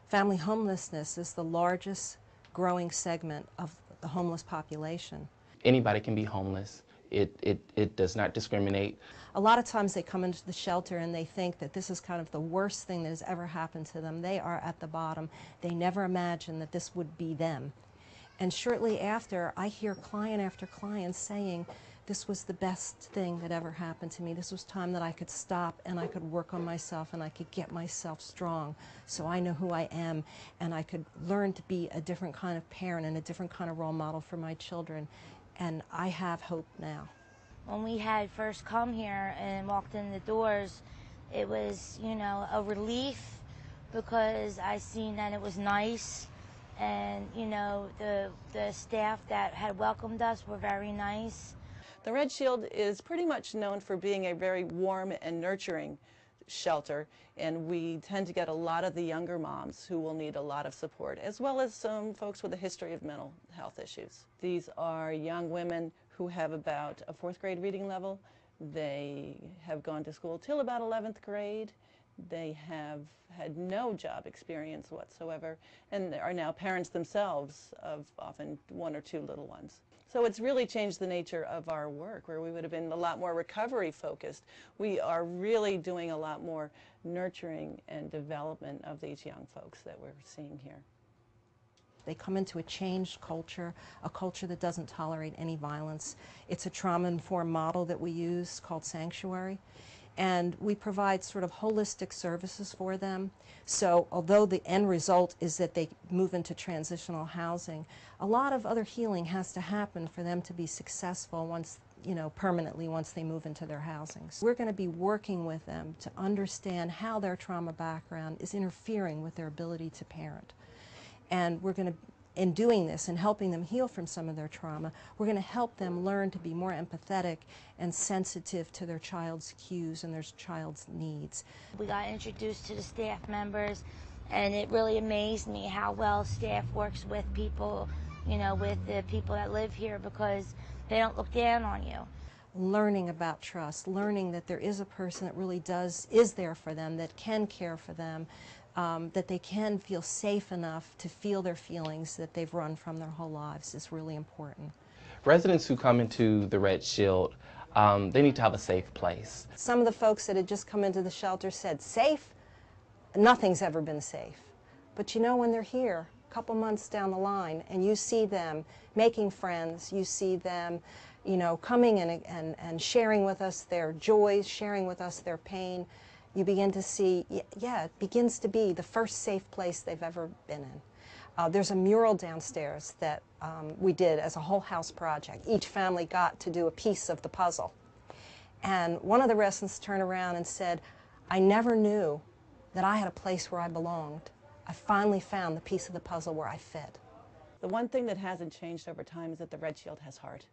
Family homelessness is the largest growing segment of the homeless population. Anybody can be homeless. It does not discriminate. A lot of times they come into the shelter and they think that this is kind of the worst thing that has ever happened to them. They are at the bottom. They never imagined that this would be them. And shortly after, I hear client after client saying, this was the best thing that ever happened to me. This was time that I could stop and I could work on myself and I could get myself strong so I know who I am and I could learn to be a different kind of parent and a different kind of role model for my children. And I have hope now. When we had first come here and walked in the doors, it was, you know, a relief because I seen that it was nice. And, you know, the staff that had welcomed us were very nice. The Red Shield is pretty much known for being a very warm and nurturing shelter, and we tend to get a lot of the younger moms who will need a lot of support, as well as some folks with a history of mental health issues. These are young women who have about a 4th grade reading level. They have gone to school till about 11th grade. They have had no job experience whatsoever and are now parents themselves of often 1 or 2 little ones. So it's really changed the nature of our work, where we would have been a lot more recovery focused. We are really doing a lot more nurturing and development of these young folks that we're seeing here. They come into a changed culture, a culture that doesn't tolerate any violence. It's a trauma-informed model that we use called Sanctuary. And we provide sort of holistic services for them. So although the end result is that they move into transitional housing, a lot of other healing has to happen for them to be successful once, you know, permanently once they move into their housings. We're going to be working with them to understand how their trauma background is interfering with their ability to parent. And we're going to, in doing this and helping them heal from some of their trauma, we're going to help them learn to be more empathetic and sensitive to their child's cues and their child's needs. We got introduced to the staff members, and it really amazed me how well staff works with people, you know, with the people that live here, because they don't look down on you. Learning about trust, learning that there is a person that really is there for them, that can care for them, that they can feel safe enough to feel their feelings that they've run from their whole lives is really important. Residents who come into the Red Shield, they need to have a safe place. Some of the folks that had just come into the shelter said, safe? Nothing's ever been safe. But you know, when they're here, a couple months down the line, and you see them making friends, you see them, you know, coming and sharing with us their joys, sharing with us their pain, you begin to see, yeah, it begins to be the first safe place they've ever been in. There's a mural downstairs that we did as a whole house project. Each family got to do a piece of the puzzle. And one of the residents turned around and said, I never knew that I had a place where I belonged. I finally found the piece of the puzzle where I fit. The one thing that hasn't changed over time is that the Red Shield has heart.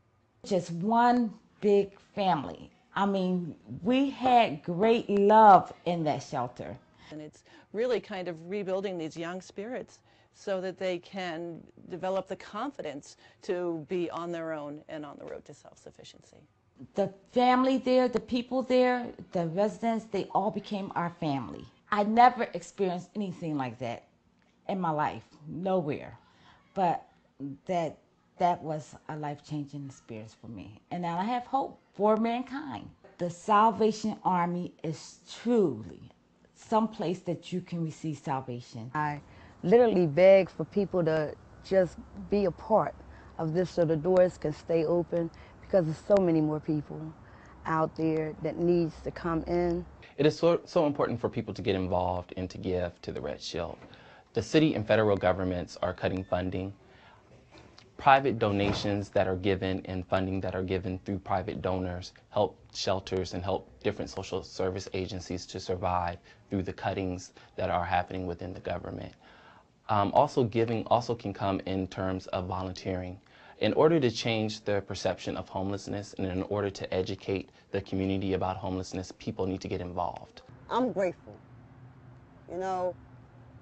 Just one big family. I mean, we had great love in that shelter. And it's really kind of rebuilding these young spirits so that they can develop the confidence to be on their own and on the road to self-sufficiency. The family there, the people there, the residents, they all became our family. I never experienced anything like that in my life, nowhere. But that was a life-changing experience for me. And now I have hope for mankind. The Salvation Army is truly some place that you can receive salvation. I literally beg for people to just be a part of this so the doors can stay open, because there's so many more people out there that needs to come in. It is so important for people to get involved and to give to the Red Shield. The city and federal governments are cutting funding. Private donations that are given and funding that are given through private donors help shelters and help different social service agencies to survive through the cuttings that are happening within the government. Also, giving also can come in terms of volunteering. In order to change the perception of homelessness and in order to educate the community about homelessness, people need to get involved. I'm grateful, you know,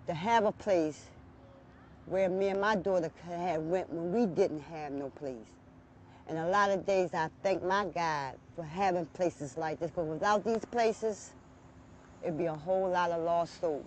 to have a place where me and my daughter had went when we didn't have no place. And a lot of days I thank my God for having places like this, because without these places, it'd be a whole lot of lost souls.